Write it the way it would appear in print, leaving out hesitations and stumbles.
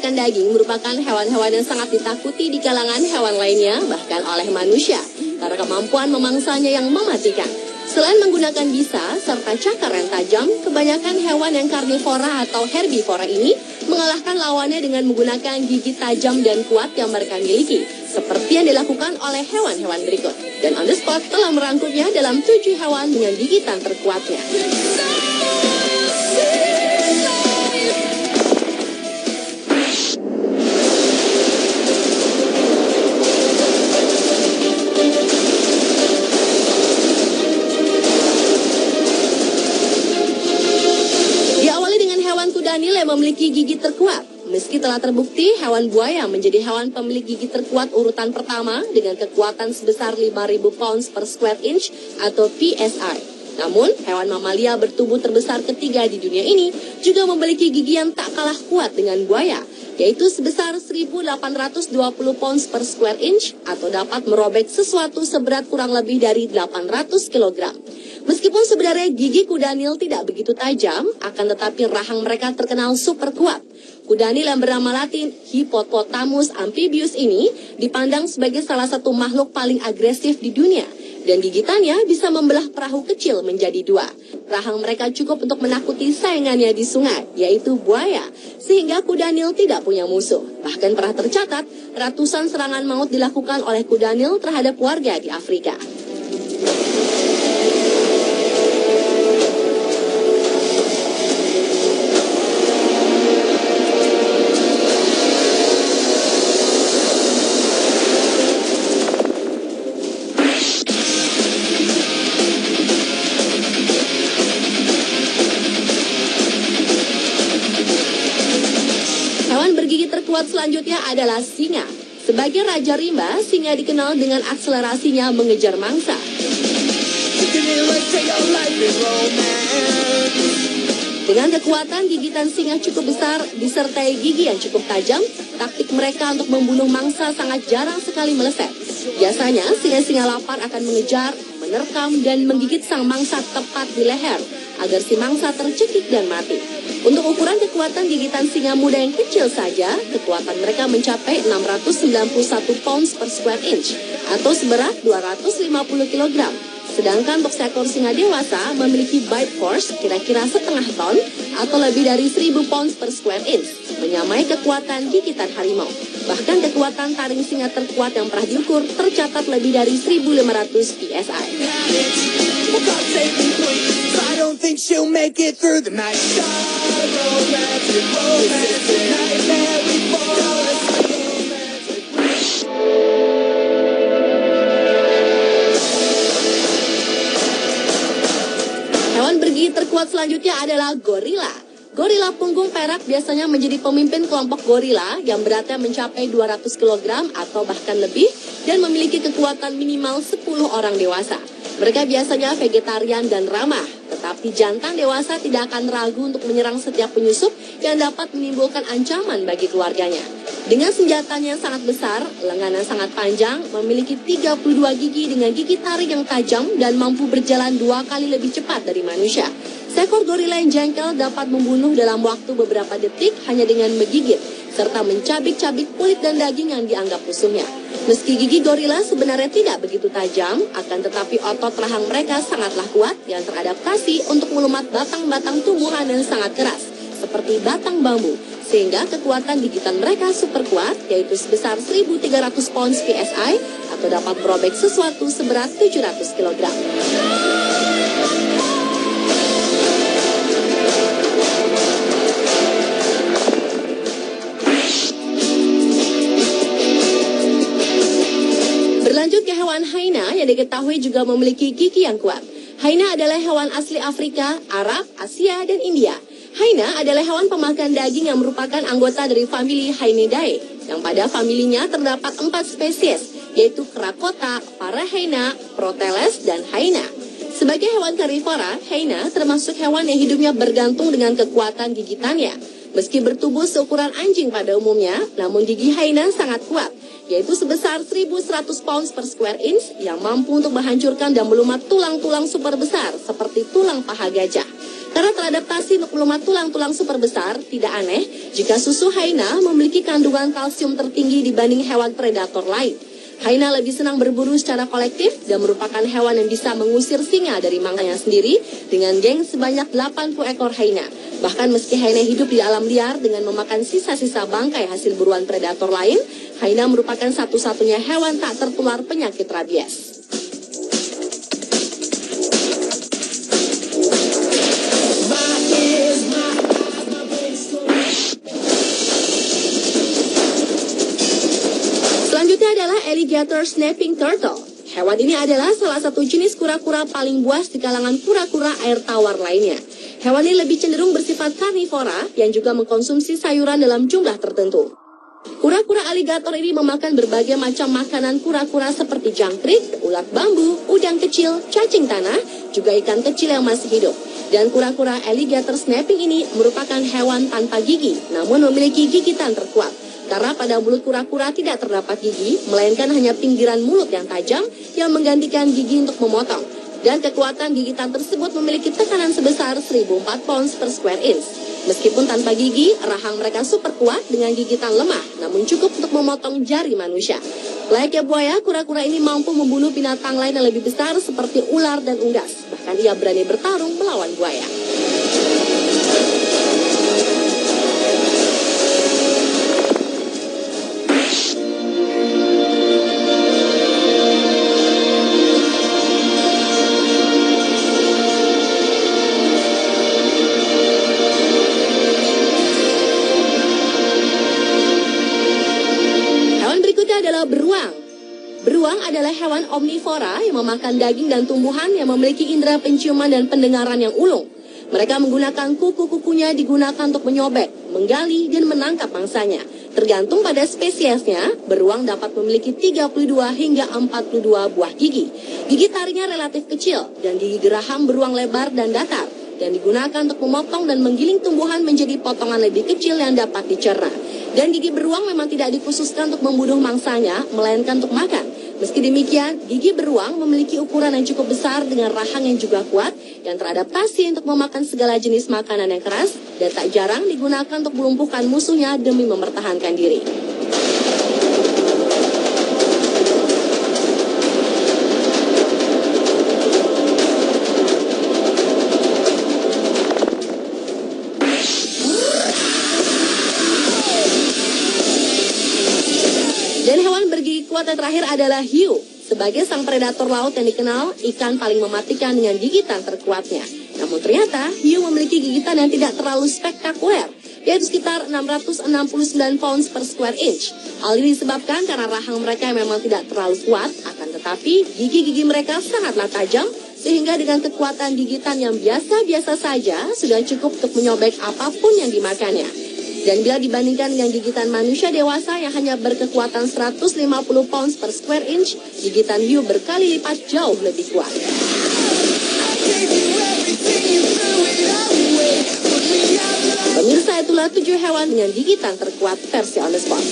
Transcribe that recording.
pemakan daging merupakan hewan-hewan yang sangat ditakuti di kalangan hewan lainnya, bahkan oleh manusia, karena kemampuan memangsanya yang mematikan. Selain menggunakan bisa serta cakar yang tajam, kebanyakan hewan yang karnivora atau herbivora ini mengalahkan lawannya dengan menggunakan gigi tajam dan kuat yang mereka miliki, seperti yang dilakukan oleh hewan-hewan berikut. Dan On The Spot telah merangkumnya dalam 7 hewan dengan gigitan terkuatnya. Kudanil yang memiliki gigi terkuat. Meski telah terbukti hewan buaya menjadi hewan pemilik gigi terkuat urutan pertama dengan kekuatan sebesar 5.000 pounds per square inch atau PSI. Namun, hewan mamalia bertubuh terbesar ketiga di dunia ini juga memiliki gigi yang tak kalah kuat dengan buaya, yaitu sebesar 1.820 pounds per square inch atau dapat merobek sesuatu seberat kurang lebih dari 800 kg. Meskipun sebenarnya gigi kudanil tidak begitu tajam, akan tetapi rahang mereka terkenal super kuat. Kudanil yang bernama latin Hippopotamus amphibius ini dipandang sebagai salah satu makhluk paling agresif di dunia. Dan gigitannya bisa membelah perahu kecil menjadi 2. Rahang mereka cukup untuk menakuti saingannya di sungai, yaitu buaya, sehingga kudanil tidak punya musuh. Bahkan pernah tercatat, ratusan serangan maut dilakukan oleh kudanil terhadap warga di Afrika. Terkuat selanjutnya adalah singa. Sebagai raja rimba, singa dikenal dengan akselerasinya mengejar mangsa. Dengan kekuatan gigitan singa cukup besar disertai gigi yang cukup tajam, taktik mereka untuk membunuh mangsa sangat jarang sekali meleset. Biasanya singa-singa lapar akan mengejar, menerkam, dan menggigit sang mangsa tepat di leher agar si mangsa tercekik dan mati. Untuk ukuran kekuatan gigitan singa muda yang kecil saja, kekuatan mereka mencapai 691 pounds per square inch atau seberat 250 kg. Sedangkan untuk seekor singa dewasa memiliki bite force kira-kira setengah ton atau lebih dari 1000 pounds per square inch, menyamai kekuatan gigitan harimau. Bahkan kekuatan taring singa terkuat yang pernah diukur tercatat lebih dari 1.500 PSI. Hewan bergigi terkuat selanjutnya adalah gorila. Gorila punggung perak biasanya menjadi pemimpin kelompok gorila yang beratnya mencapai 200 kg atau bahkan lebih dan memiliki kekuatan minimal 10 orang dewasa. Mereka biasanya vegetarian dan ramah, tetapi jantan dewasa tidak akan ragu untuk menyerang setiap penyusup yang dapat menimbulkan ancaman bagi keluarganya. Dengan senjatanya yang sangat besar, lengan yang sangat panjang, memiliki 32 gigi dengan gigi taring yang tajam dan mampu berjalan 2 kali lebih cepat dari manusia. Seekor gorila yang jengkel dapat membunuh dalam waktu beberapa detik hanya dengan menggigit, serta mencabik-cabik kulit dan daging yang dianggap musuhnya. Meski gigi gorila sebenarnya tidak begitu tajam, akan tetapi otot rahang mereka sangatlah kuat yang teradaptasi untuk melumat batang-batang tumbuhan yang sangat keras, seperti batang bambu, sehingga kekuatan gigitan mereka super kuat, yaitu sebesar 1.300 pounds PSI, atau dapat merobek sesuatu seberat 700 kg. Berlanjut ke hewan hyena yang diketahui juga memiliki gigi yang kuat. Hyena adalah hewan asli Afrika, Arab, Asia, dan India. Hyena adalah hewan pemakan daging yang merupakan anggota dari famili Hyaenidae, yang pada familinya terdapat 4 spesies, yaitu Krakota, Parahyena, Proteles, dan Hyena. Sebagai hewan karnivora, hyena termasuk hewan yang hidupnya bergantung dengan kekuatan gigitannya. Meski bertubuh seukuran anjing pada umumnya, namun gigi hyena sangat kuat, yaitu sebesar 1.100 pounds per square inch yang mampu untuk menghancurkan dan melumat tulang-tulang super besar seperti tulang paha gajah. Karena teradaptasi untuk melumat tulang-tulang super besar, tidak aneh jika susu hyena memiliki kandungan kalsium tertinggi dibanding hewan predator lain. Hyena lebih senang berburu secara kolektif dan merupakan hewan yang bisa mengusir singa dari mangsanya sendiri dengan geng sebanyak 80 ekor hyena. Bahkan meski hyena hidup di alam liar dengan memakan sisa-sisa bangkai hasil buruan predator lain, hyena merupakan satu-satunya hewan tak tertular penyakit rabies. Selanjutnya adalah alligator snapping turtle. Hewan ini adalah salah satu jenis kura-kura paling buas di kalangan kura-kura air tawar lainnya. Hewan ini lebih cenderung bersifat karnivora yang juga mengkonsumsi sayuran dalam jumlah tertentu. Kura-kura aligator ini memakan berbagai macam makanan kura-kura seperti jangkrik, ulat bambu, udang kecil, cacing tanah, juga ikan kecil yang masih hidup. Dan kura-kura alligator snapping ini merupakan hewan tanpa gigi, namun memiliki gigitan terkuat. Karena pada mulut kura-kura tidak terdapat gigi, melainkan hanya pinggiran mulut yang tajam yang menggantikan gigi untuk memotong. Dan kekuatan gigitan tersebut memiliki tekanan sebesar 1004 pounds per square inch. Meskipun tanpa gigi, rahang mereka super kuat dengan gigitan lemah, namun cukup untuk memotong jari manusia. Layaknya buaya, kura-kura ini mampu membunuh binatang lain yang lebih besar seperti ular dan unggas. Bahkan ia berani bertarung melawan buaya. Adalah beruang. Beruang adalah hewan omnivora yang memakan daging dan tumbuhan yang memiliki indera penciuman dan pendengaran yang ulung. Mereka menggunakan kuku-kukunya digunakan untuk menyobek, menggali, dan menangkap mangsanya. Tergantung pada spesiesnya, beruang dapat memiliki 32 hingga 42 buah gigi. Gigi taringnya relatif kecil, dan gigi geraham beruang lebar dan datar, dan digunakan untuk memotong dan menggiling tumbuhan menjadi potongan lebih kecil yang dapat dicerna. Dan gigi beruang memang tidak dikhususkan untuk membunuh mangsanya, melainkan untuk makan. Meski demikian, gigi beruang memiliki ukuran yang cukup besar dengan rahang yang juga kuat, yang teradaptasi untuk memakan segala jenis makanan yang keras, dan tak jarang digunakan untuk melumpuhkan musuhnya demi mempertahankan diri. Dan hewan bergigi kuat yang terakhir adalah hiu. Sebagai sang predator laut yang dikenal, ikan paling mematikan dengan gigitan terkuatnya. Namun ternyata, hiu memiliki gigitan yang tidak terlalu spektakuler, yaitu sekitar 669 pounds per square inch. Hal ini disebabkan karena rahang mereka memang tidak terlalu kuat, akan tetapi gigi-gigi mereka sangatlah tajam, sehingga dengan kekuatan gigitan yang biasa-biasa saja, sudah cukup untuk menyobek apapun yang dimakannya. Dan bila dibandingkan dengan gigitan manusia dewasa yang hanya berkekuatan 150 pounds per square inch, gigitan hiu berkali lipat jauh lebih kuat. Pemirsa, itulah 7 hewan dengan gigitan terkuat versi On The Spot.